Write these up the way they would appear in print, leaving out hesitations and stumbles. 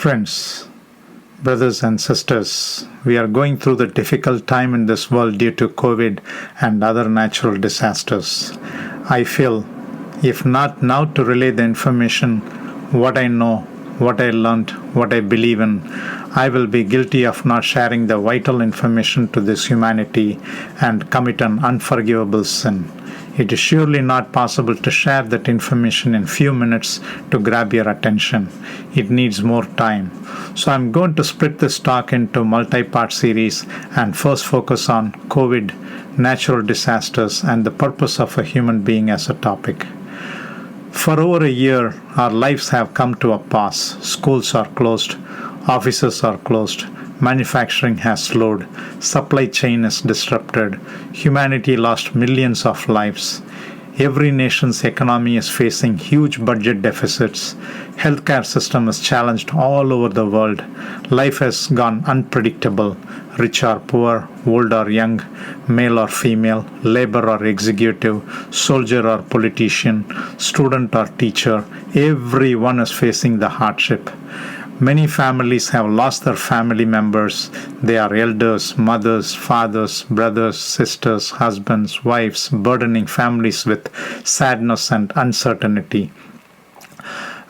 Friends, brothers and sisters, we are going through the difficult time in this world due to COVID and other natural disasters. I feel, if not now to relay the information, what I know, what I learned, what I believe in, I will be guilty of not sharing the vital information to this humanity and commit an unforgivable sin. It is surely not possible to share that information in few minutes to grab your attention. It needs more time. So I'm going to split this talk into multi-part series and first focus on COVID, natural disasters, and the purpose of a human being as a topic. For over a year, our lives have come to a pause. Schools are closed, offices are closed, manufacturing has slowed, supply chain is disrupted, humanity lost millions of lives. Every nation's economy is facing huge budget deficits. Healthcare system is challenged all over the world. Life has gone unpredictable. Rich or poor, old or young, male or female, labor or executive, soldier or politician, student or teacher, everyone is facing the hardship. Many families have lost their family members. They are elders, mothers, fathers, brothers, sisters, husbands, wives, burdening families with sadness and uncertainty.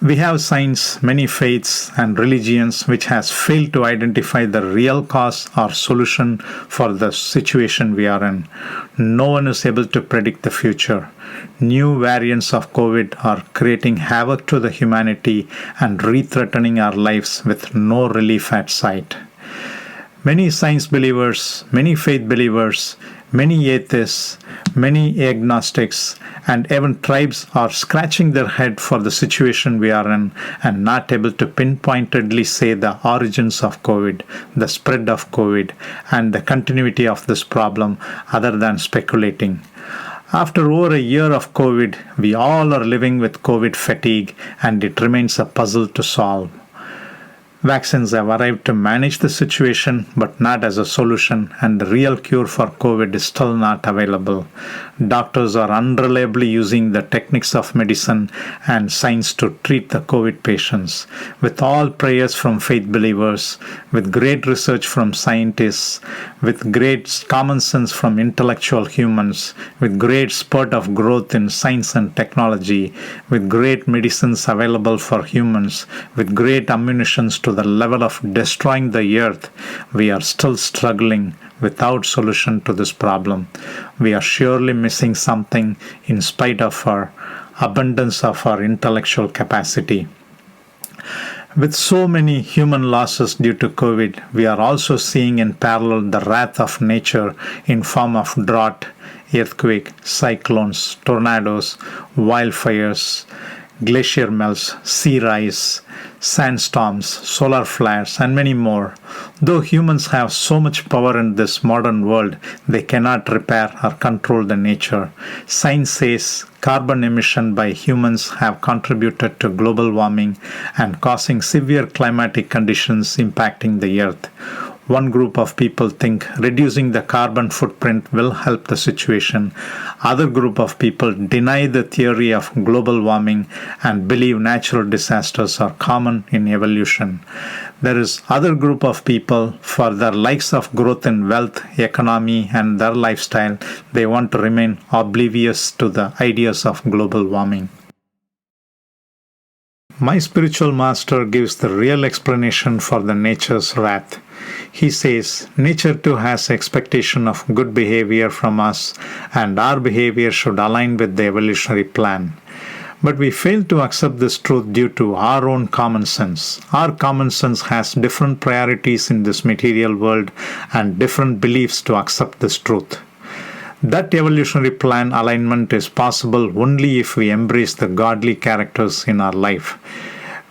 We have science, many faiths and religions which has failed to identify the real cause or solution for the situation we are in. No one is able to predict the future. New variants of COVID are creating havoc to the humanity and re-threatening our lives with no relief at sight. Many science believers, many faith believers, many atheists, many agnostics, and even tribes are scratching their head for the situation we are in and not able to pinpointedly say the origins of COVID, the spread of COVID, and the continuity of this problem other than speculating. After over a year of COVID, we all are living with COVID fatigue and it remains a puzzle to solve. Vaccines have arrived to manage the situation, but not as a solution, and the real cure for COVID is still not available. Doctors are unreliably using the techniques of medicine and science to treat the COVID patients. With all prayers from faith believers, with great research from scientists, with great common sense from intellectual humans, with great spurt of growth in science and technology, with great medicines available for humans, with great ammunitions to the level of destroying the earth, we are still struggling without solution to this problem. We are surely missing something in spite of our abundance of our intellectual capacity. With so many human losses due to COVID, we are also seeing in parallel the wrath of nature in form of drought, earthquake, cyclones, tornadoes, wildfires, glacier melts, sea rise, sandstorms, solar flares, and many more. Though humans have so much power in this modern world, they cannot repair or control the nature. Science says carbon emission by humans have contributed to global warming and causing severe climatic conditions impacting the earth. One group of people think reducing the carbon footprint will help the situation. Other group of people deny the theory of global warming and believe natural disasters are common in evolution. There is other group of people, for their likes of growth in wealth, economy, and their lifestyle, they want to remain oblivious to the ideas of global warming. My spiritual master gives the real explanation for the nature's wrath. He says, nature too has expectation of good behavior from us and our behavior should align with the evolutionary plan. But we fail to accept this truth due to our own common sense. Our common sense has different priorities in this material world and different beliefs to accept this truth. That evolutionary plan alignment is possible only if we embrace the godly characters in our life.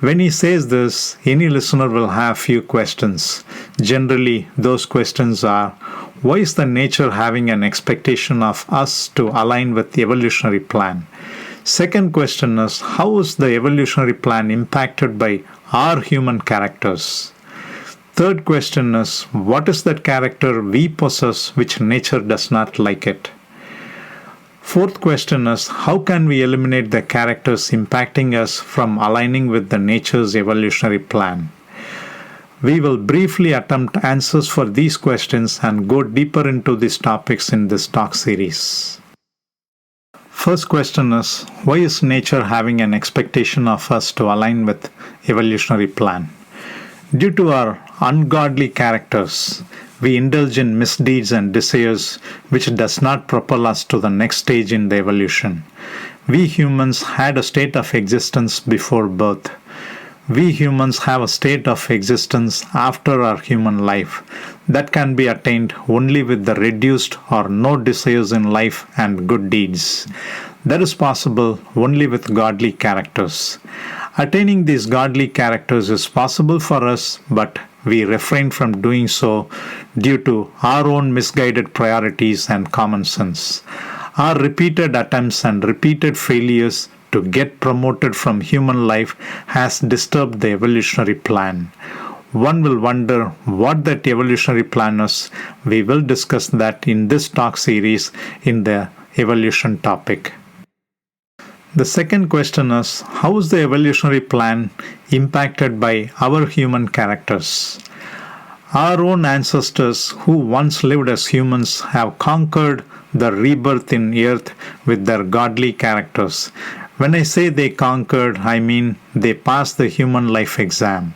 When he says this, any listener will have few questions. Generally, those questions are, why is the nature having an expectation of us to align with the evolutionary plan? Second question is, how is the evolutionary plan impacted by our human characters? Third question is, what is that character we possess which nature does not like it? Fourth question is, how can we eliminate the characters impacting us from aligning with the nature's evolutionary plan? We will briefly attempt answers for these questions and go deeper into these topics in this talk series. First question is, why is nature having an expectation of us to align with evolutionary plan? Due to our ungodly characters, we indulge in misdeeds and desires which does not propel us to the next stage in the evolution. We humans had a state of existence before birth. We humans have a state of existence after our human life that can be attained only with the reduced or no desires in life and good deeds. That is possible only with godly characters. Attaining these godly characters is possible for us, but we refrain from doing so due to our own misguided priorities and common sense. Our repeated attempts and repeated failures to get promoted from human life has disturbed the evolutionary plan. One will wonder what that evolutionary plan is. We will discuss that in this talk series in the evolution topic. The second question is, how is the evolutionary plan impacted by our human characters? Our own ancestors who once lived as humans have conquered the rebirth in earth with their godly characters. When I say they conquered, I mean they passed the human life exam.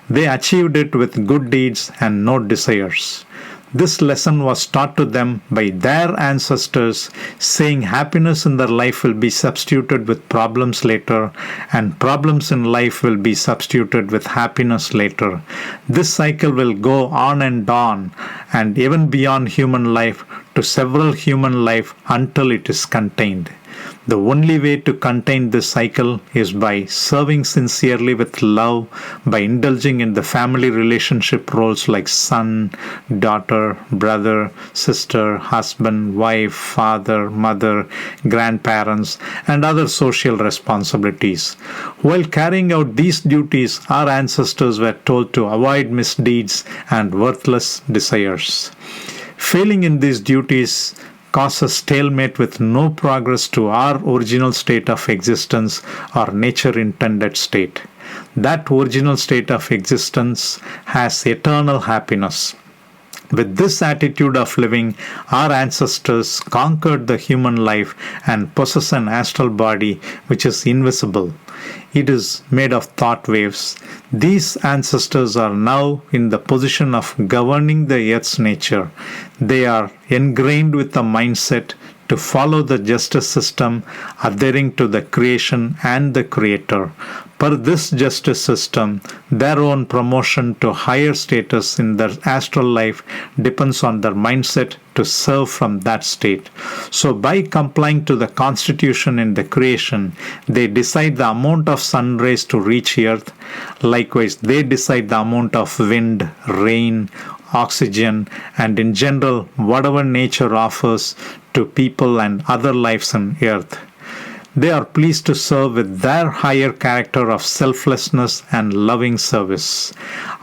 They achieved it with good deeds and no desires. This lesson was taught to them by their ancestors, saying happiness in their life will be substituted with problems later, and problems in life will be substituted with happiness later. This cycle will go on, and even beyond human life to several human life until it is contained. The only way to contain this cycle is by serving sincerely with love, by indulging in the family relationship roles like son, daughter, brother, sister, husband, wife, father, mother, grandparents, and other social responsibilities. While carrying out these duties, our ancestors were told to avoid misdeeds and worthless desires. Failing in these duties causes stalemate with no progress to our original state of existence or nature intended state. That original state of existence has eternal happiness. With this attitude of living, our ancestors conquered the human life and possess an astral body which is invisible. It is made of thought waves. These ancestors are now in the position of governing the earth's nature. They are ingrained with the mindset to follow the justice system, adhering to the creation and the creator. Per this justice system, their own promotion to higher status in their astral life depends on their mindset to serve from that state. So by complying to the constitution in the creation, they decide the amount of sun rays to reach earth. Likewise, they decide the amount of wind, rain, oxygen, and in general, whatever nature offers to people and other lives on earth. They are pleased to serve with their higher character of selflessness and loving service.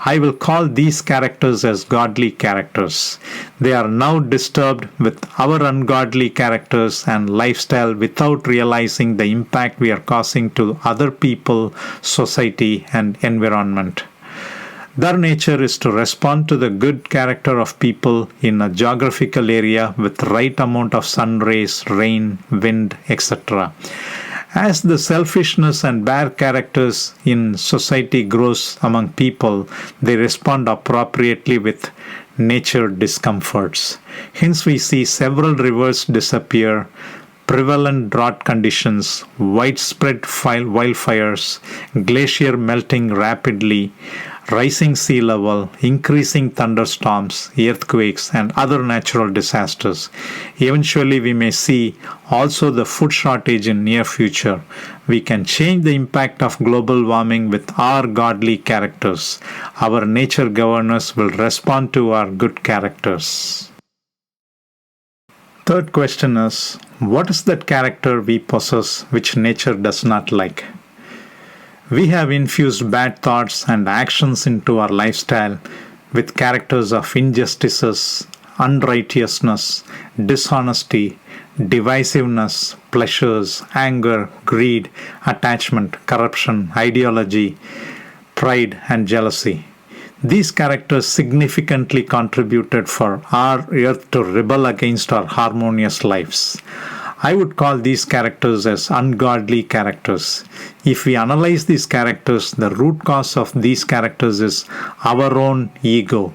I will call these characters as godly characters. They are now disturbed with our ungodly characters and lifestyle without realizing the impact we are causing to other people, society, and environment. Their nature is to respond to the good character of people in a geographical area with right amount of sun rays, rain, wind, etc. As the selfishness and bad characters in society grows among people, they respond appropriately with nature discomforts. Hence we see several rivers disappear, prevalent drought conditions, widespread wildfires, glacier melting rapidly, rising sea level, increasing thunderstorms, earthquakes, and other natural disasters. Eventually, we may see also the food shortage in near future. We can change the impact of global warming with our godly characters. Our nature governors will respond to our good characters. Third question is, what is that character we possess which nature does not like? We have infused bad thoughts and actions into our lifestyle with characters of injustices, unrighteousness, dishonesty, divisiveness, pleasures, anger, greed, attachment, corruption, ideology, pride, and jealousy. These characters significantly contributed for our earth to rebel against our harmonious lives. I would call these characters as ungodly characters. If we analyze these characters, the root cause of these characters is our own ego.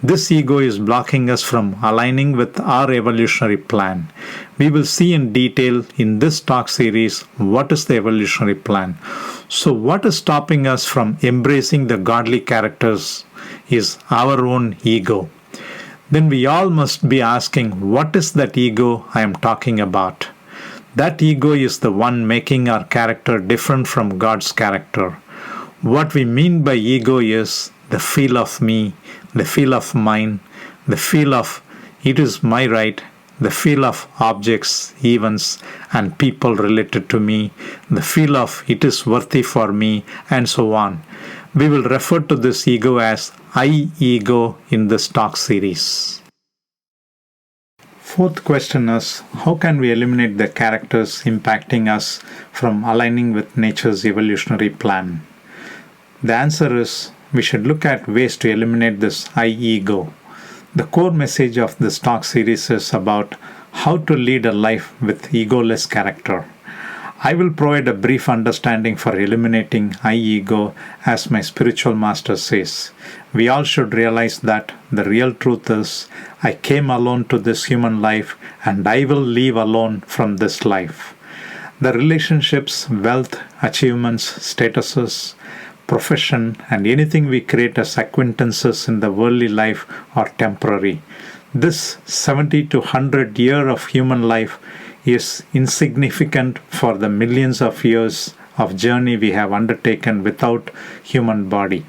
This ego is blocking us from aligning with our evolutionary plan. We will see in detail in this talk series what is the evolutionary plan. So what is stopping us from embracing the godly characters is our own ego. Then we all must be asking, what is that ego I am talking about? That ego is the one making our character different from God's character. What we mean by ego is the feel of me, the feel of mine, the feel of it is my right, the feel of objects, events, and people related to me, the feel of it is worthy for me, and so on. We will refer to this ego as I ego in this talk series. Fourth question is, how can we eliminate the characters impacting us from aligning with nature's evolutionary plan? The answer is, we should look at ways to eliminate this I ego. The core message of this talk series is about how to lead a life with egoless character. I will provide a brief understanding for eliminating I ego, as my spiritual master says. We all should realize that the real truth is, I came alone to this human life and I will leave alone from this life. The relationships, wealth, achievements, statuses, profession, and anything we create as acquaintances in the worldly life are temporary. This 70 to 100 year of human life is insignificant for the millions of years of journey we have undertaken without human body.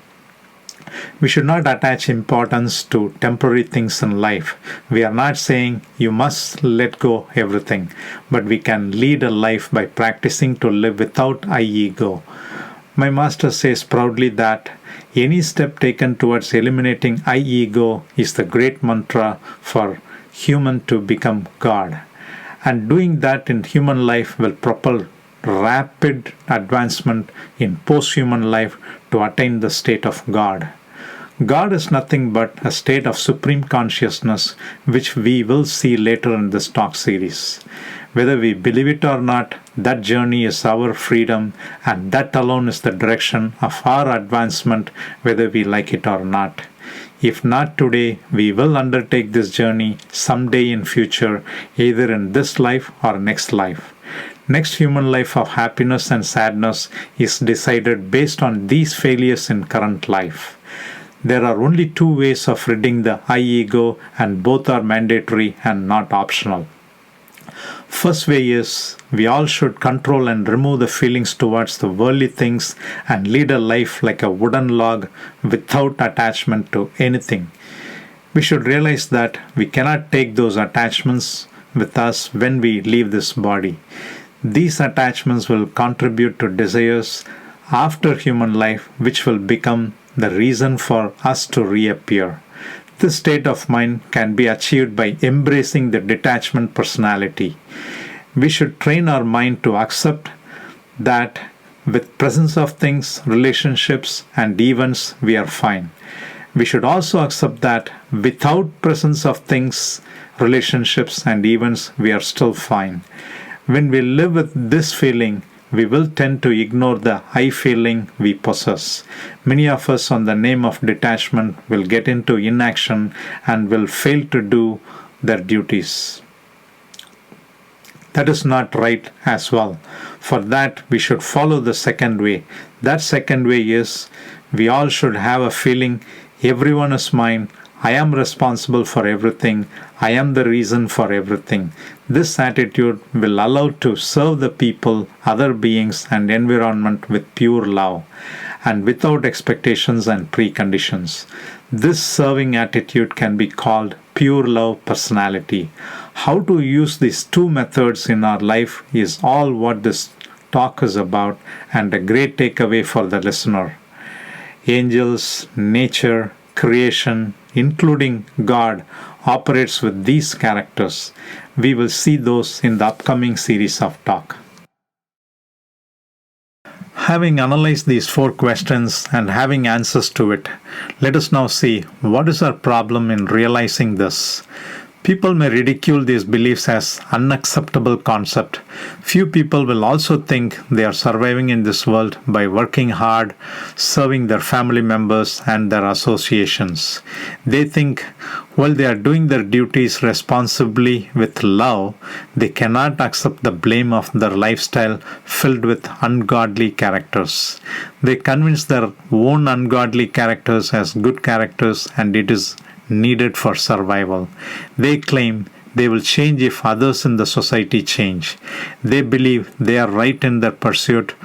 We should not attach importance to temporary things in life. We are not saying you must let go everything, but we can lead a life by practicing to live without I ego. My master says proudly that any step taken towards eliminating I ego is the great mantra for human to become God. And doing that in human life will propel rapid advancement in post-human life to attain the state of God. God is nothing but a state of supreme consciousness, which we will see later in this talk series. Whether we believe it or not, that journey is our freedom, and that alone is the direction of our advancement, whether we like it or not. If not today, we will undertake this journey someday in future, either in this life or next life. Next human life of happiness and sadness is decided based on these failures in current life. There are only two ways of ridding the I ego, and both are mandatory and not optional. First way is, we all should control and remove the feelings towards the worldly things and lead a life like a wooden log without attachment to anything. We should realize that we cannot take those attachments with us when we leave this body. These attachments will contribute to desires after human life, which will become the reason for us to reappear. This state of mind can be achieved by embracing the detachment personality. We should train our mind to accept that with presence of things, relationships, and events, we are fine. We should also accept that without presence of things, relationships, and events, we are still fine. When we live with this feeling, we will tend to ignore the I feeling we possess. Many of us, on the name of detachment, will get into inaction and will fail to do their duties. That is not right as well. For that, we should follow the second way. That second way is, we all should have a feeling, everyone is mine, I am responsible for everything, I am the reason for everything. This attitude will allow to serve the people, other beings, and environment with pure love and without expectations and preconditions. This serving attitude can be called pure love personality. How to use these two methods in our life is all what this talk is about, and a great takeaway for the listener. Angels, nature, creation, including God, operates with these characters. We will see those in the upcoming series of talk. Having analyzed these four questions and having answers to it, let us now see what is our problem in realizing this. People may ridicule these beliefs as unacceptable concept. Few people will also think they are surviving in this world by working hard, serving their family members and their associations. They think while they are doing their duties responsibly with love, they cannot accept the blame of their lifestyle filled with ungodly characters. They convince their own ungodly characters as good characters, and it is needed for survival. They claim they will change if others in the society change. They believe they are right in their pursuit,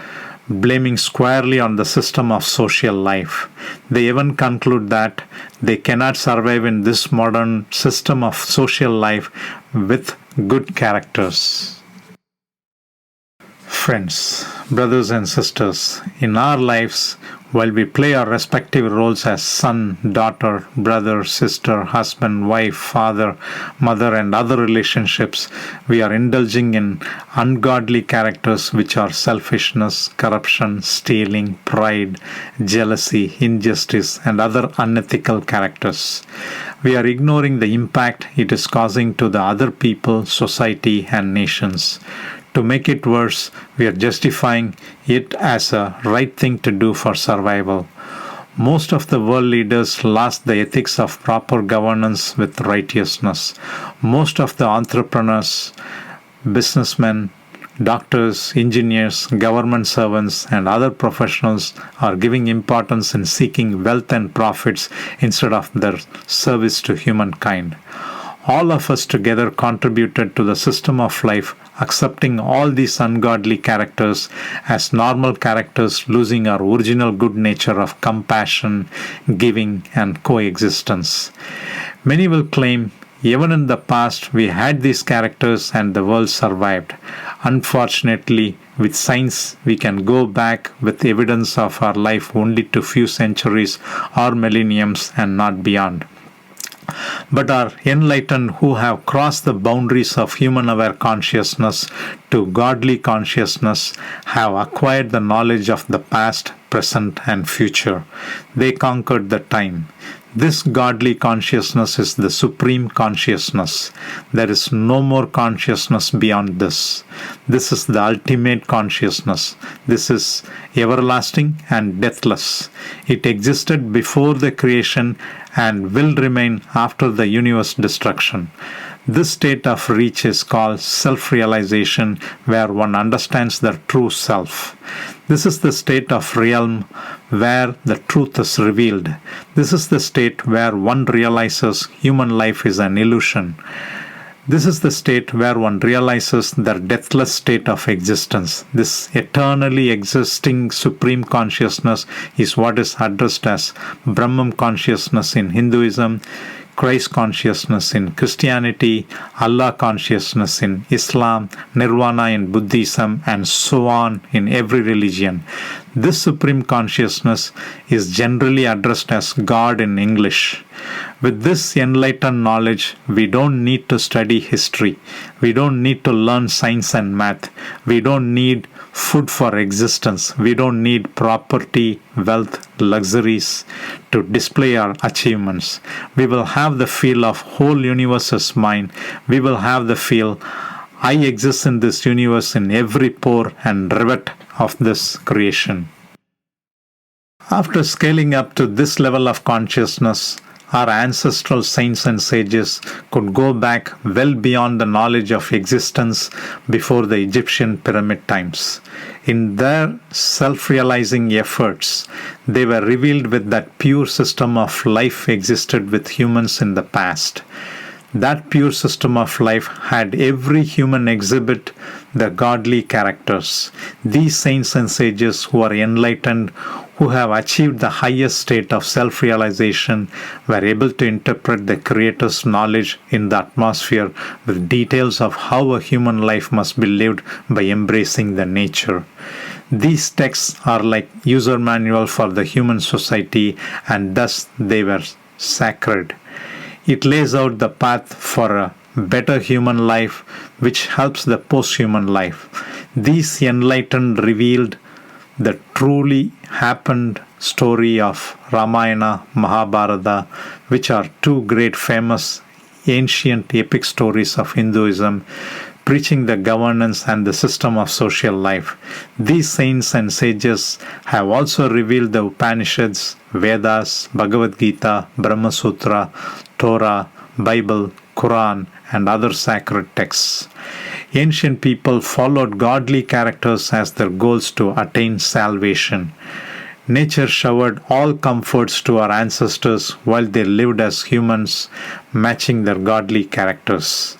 blaming squarely on the system of social life. They even conclude that they cannot survive in this modern system of social life with good characters. Friends, brothers and sisters, in our lives, while we play our respective roles as son, daughter, brother, sister, husband, wife, father, mother, and other relationships, we are indulging in ungodly characters which are selfishness, corruption, stealing, pride, jealousy, injustice, and other unethical characters. We are ignoring the impact it is causing to the other people, society, and nations. To make it worse, we are justifying it as a right thing to do for survival. Most of the world leaders lost the ethics of proper governance with righteousness. Most of the entrepreneurs, businessmen, doctors, engineers, government servants, and other professionals are giving importance in seeking wealth and profits instead of their service to humankind. All of us together contributed to the system of life, accepting all these ungodly characters as normal characters, losing our original good nature of compassion, giving, and coexistence. Many will claim, even in the past, we had these characters and the world survived. Unfortunately, with science, we can go back with evidence of our life only to few centuries or millenniums and not beyond. But our enlightened who have crossed the boundaries of human-aware consciousness to godly consciousness have acquired the knowledge of the past, present, and future. They conquered the time. This godly consciousness is the supreme consciousness. There is no more consciousness beyond this. This is the ultimate consciousness. This is everlasting and deathless. It existed before the creation and will remain after the universe destruction. This state of reach is called self-realization, where one understands the true self. This is the state of realm where the truth is revealed. This is the state where one realizes human life is an illusion. This is the state where one realizes the deathless state of existence. This eternally existing supreme consciousness is what is addressed as Brahmam consciousness in Hinduism, Christ consciousness in Christianity, Allah consciousness in Islam, Nirvana in Buddhism, and so on in every religion. This supreme consciousness is generally addressed as God in English. With this enlightened knowledge, we don't need to study history. We don't need to learn science and math. We don't need food for existence. We don't need property, wealth, luxuries to display our achievements. We will have the feel of whole universe is mine. We will have the feel I exist in this universe in every pore and rivet of this creation. After scaling up to this level of consciousness, our ancestral saints and sages could go back well beyond the knowledge of existence before the Egyptian pyramid times. In their self-realizing efforts, they were revealed with that pure system of life existed with humans in the past. That pure system of life had every human exhibit the godly characters. These saints and sages who are enlightened, who have achieved the highest state of self-realization, were able to interpret the Creator's knowledge in the atmosphere with details of how a human life must be lived by embracing the nature. These texts are like user manual for the human society, and thus they were sacred. It lays out the path for a better human life, which helps the post-human life. These enlightened revealed the truly happened story of Ramayana, Mahabharata, which are two great famous ancient epic stories of Hinduism, preaching the governance and the system of social life. These saints and sages have also revealed the Upanishads, Vedas, Bhagavad Gita, Brahma Sutra, Torah, Bible, Quran, and other sacred texts. Ancient people followed godly characters as their goals to attain salvation. Nature showered all comforts to our ancestors while they lived as humans, matching their godly characters.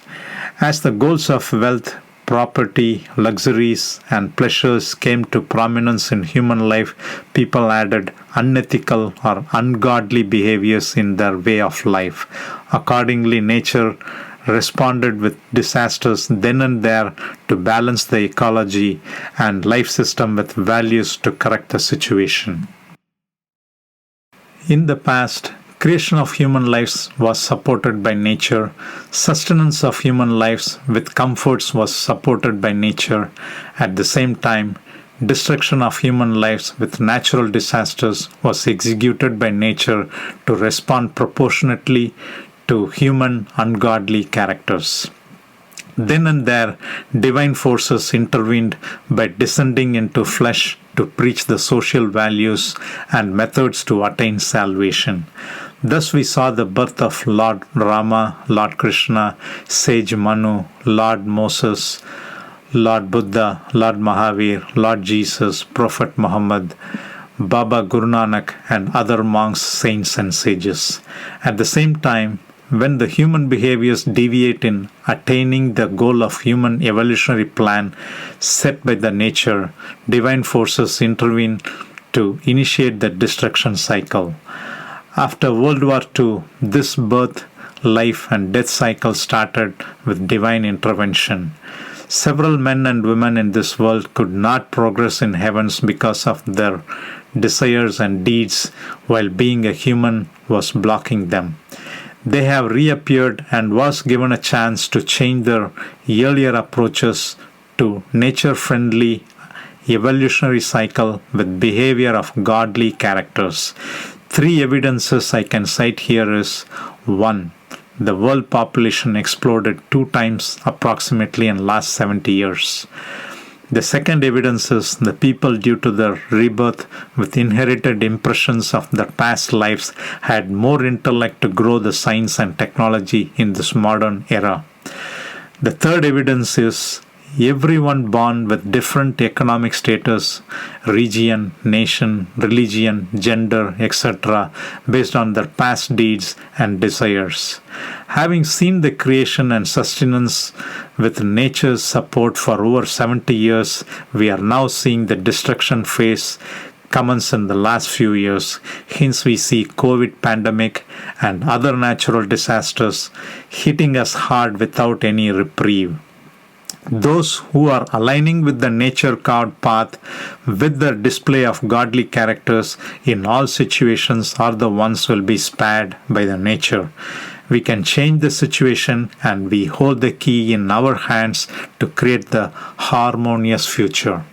As the goals of wealth, property, luxuries, and pleasures came to prominence in human life, people added unethical or ungodly behaviors in their way of life. Accordingly, nature responded with disasters then and there to balance the ecology and life system with values to correct the situation. In the past, creation of human lives was supported by nature. Sustenance of human lives with comforts was supported by nature. At the same time, destruction of human lives with natural disasters was executed by nature to respond proportionately to human ungodly characters. Then and there, divine forces intervened by descending into flesh to preach the social values and methods to attain salvation. Thus we saw the birth of Lord Rama, Lord Krishna, Sage Manu, Lord Moses, Lord Buddha, Lord Mahavir, Lord Jesus, Prophet Muhammad, Baba Guru Nanak, and other monks, saints, and sages. At the same time, when the human behaviors deviate in attaining the goal of human evolutionary plan set by the nature, divine forces intervene to initiate the destruction cycle. After World War II, this birth, life, and death cycle started with divine intervention. Several men and women in this world could not progress in heavens because of their desires and deeds, while being a human was blocking them. They have reappeared and was given a chance to change their earlier approaches to nature-friendly evolutionary cycle with behavior of godly characters. 3 evidences I can cite here is 1. The world population exploded 2 times approximately in last 70 years. The second evidence is the people, due to their rebirth with inherited impressions of their past lives, had more intellect to grow the science and technology in this modern era. The third evidence is everyone born with different economic status, region, nation, religion, gender, etc., based on their past deeds and desires. Having seen the creation and sustenance with nature's support for over 70 years, we are now seeing the destruction phase commence in the last few years. Hence we see COVID pandemic and other natural disasters hitting us hard without any reprieve. Those who are aligning with the nature-carved path with the display of godly characters in all situations are the ones who will be spared by the nature. We can change the situation and we hold the key in our hands to create the harmonious future.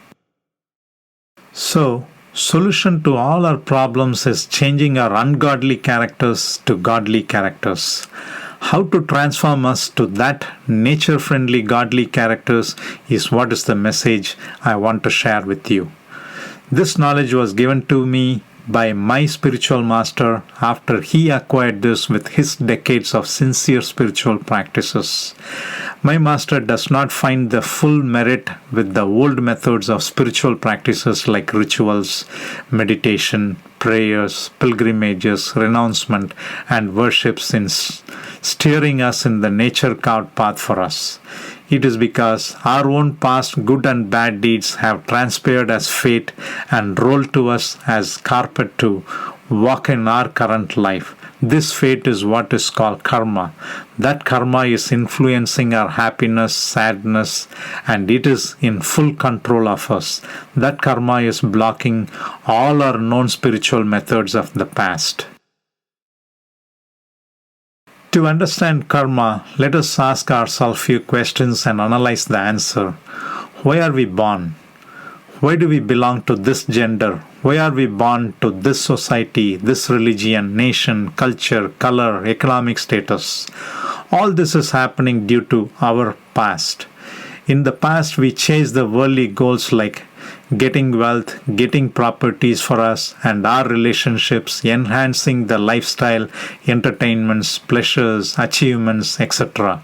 So, solution to all our problems is changing our ungodly characters to godly characters. How to transform us to that nature-friendly godly characters is what is the message I want to share with you. This knowledge was given to me by my spiritual master after he acquired this with his decades of sincere spiritual practices. My master does not find the full merit with the old methods of spiritual practices like rituals, meditation, prayers, pilgrimages, renouncement, and worships in steering us in the nature-carved path for us. It is because our own past good and bad deeds have transpired as fate and rolled to us as carpet to walk in our current life. This fate is what is called karma. That karma is influencing our happiness, sadness, and it is in full control of us. That karma is blocking all our known spiritual methods of the past. To understand karma, let us ask ourselves few questions and analyze the answer. Why are we born? Why do we belong to this gender? Why are we born to this society, this religion, nation, culture, color, economic status? All this is happening due to our past. In the past, we chased the worldly goals like getting wealth, getting properties for us and our relationships, enhancing the lifestyle, entertainments, pleasures, achievements, etc.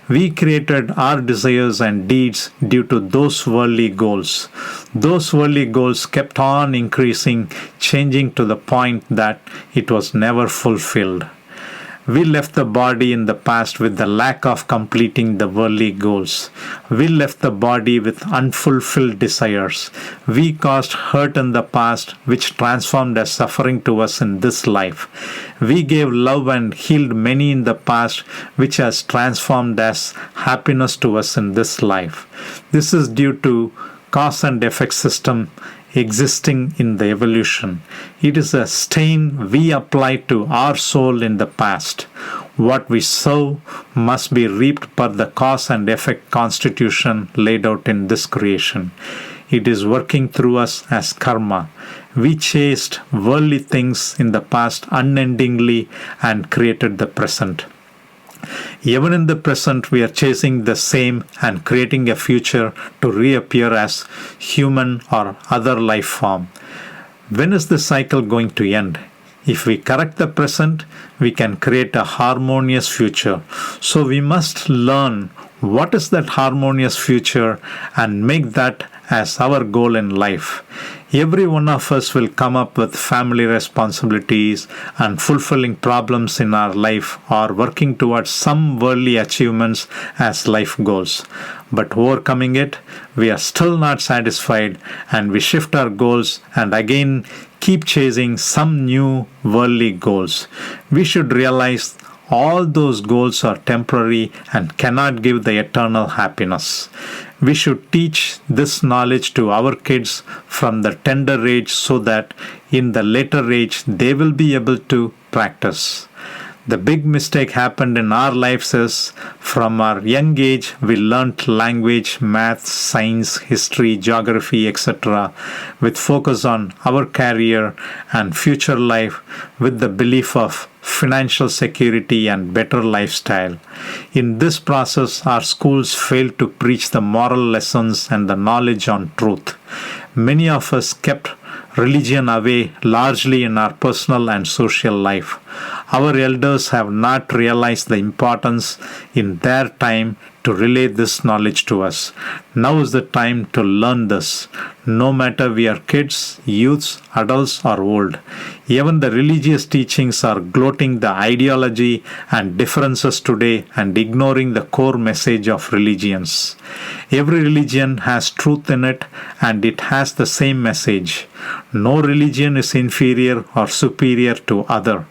We created our desires and deeds due to those worldly goals. Those worldly goals kept on increasing, changing to the point that it was never fulfilled. We left the body in the past with the lack of completing the worldly goals. We left the body with unfulfilled desires. We caused hurt in the past, which transformed as suffering to us in this life. We gave love and healed many in the past, which has transformed as happiness to us in this life. This is due to cause and effect system existing in the evolution. It is a stain we apply to our soul in the past. What we sow must be reaped per the cause and effect constitution laid out in this creation. It is working through us as karma. We chased worldly things in the past unendingly and created the present. Even in the present, we are chasing the same and creating a future to reappear as human or other life form. When is the cycle going to end? If we correct the present, we can create a harmonious future. So we must learn what is that harmonious future and make that as our goal in life. Every one of us will come up with family responsibilities and fulfilling problems in our life or working towards some worldly achievements as life goals. But overcoming it, we are still not satisfied and we shift our goals and again keep chasing some new worldly goals. We should realize all those goals are temporary and cannot give the eternal happiness. We should teach this knowledge to our kids from the tender age so that in the later age they will be able to practice. The big mistake happened in our lives is from our young age we learnt language, math, science, history, geography, etc. with focus on our career and future life with the belief of financial security and better lifestyle. In this process, our schools fail to preach the moral lessons and the knowledge on truth. Many of us kept religion away largely in our personal and social life. Our elders have not realized the importance in their time to relay this knowledge to us. Now is the time to learn this. No matter we are kids, youths, adults or old. Even the religious teachings are gloating the ideology and differences today and ignoring the core message of religions. Every religion has truth in it and it has the same message. No religion is inferior or superior to other.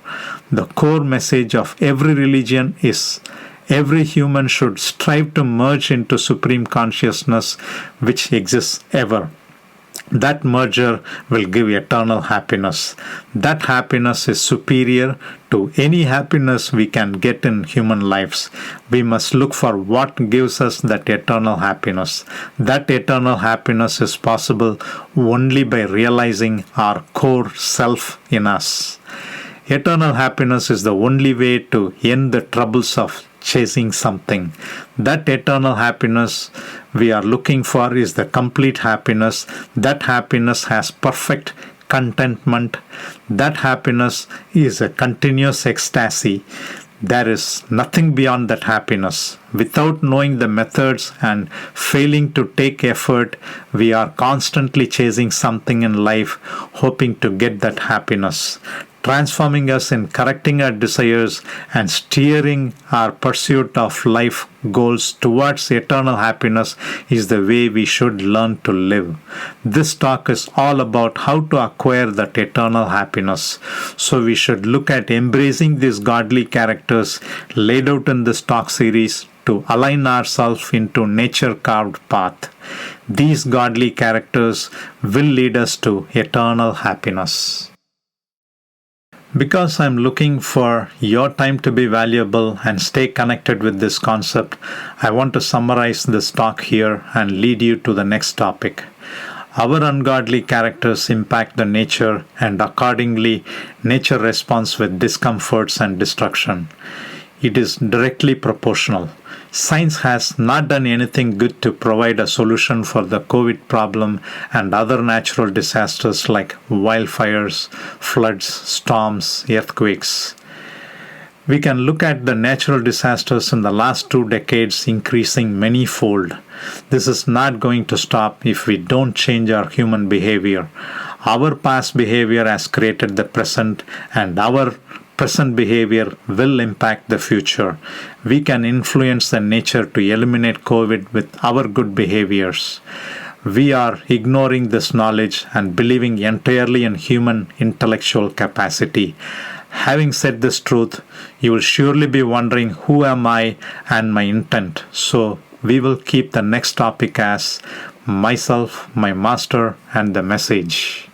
The core message of every religion is every human should strive to merge into supreme consciousness which exists ever. That merger will give eternal happiness. That happiness is superior to any happiness we can get in human lives. We must look for what gives us that eternal happiness. That eternal happiness is possible only by realizing our core self in us. Eternal happiness is the only way to end the troubles of chasing something. That eternal happiness we are looking for is the complete happiness. That happiness has perfect contentment. That happiness is a continuous ecstasy. There is nothing beyond that happiness. Without knowing the methods and failing to take effort, we are constantly chasing something in life, hoping to get that happiness. Transforming us in correcting our desires and steering our pursuit of life goals towards eternal happiness is the way we should learn to live. This talk is all about how to acquire that eternal happiness. So we should look at embracing these godly characters laid out in this talk series to align ourselves into nature-carved path. These godly characters will lead us to eternal happiness. Because I'm looking for your time to be valuable and stay connected with this concept, I want to summarize this talk here and lead you to the next topic. Our ungodly characters impact the nature, and accordingly, nature responds with discomforts and destruction. It is directly proportional. Science has not done anything good to provide a solution for the COVID problem and other natural disasters like wildfires, floods, storms, earthquakes. We can look at the natural disasters in the last 2 decades increasing many-fold. This is not going to stop if we don't change our human behavior. Our past behavior has created the present, and our present behavior will impact the future. We can influence the nature to eliminate COVID with our good behaviors. We are ignoring this knowledge and believing entirely in human intellectual capacity. Having said this truth, you will surely be wondering who am I and my intent. So we will keep the next topic as myself, my master, and the message.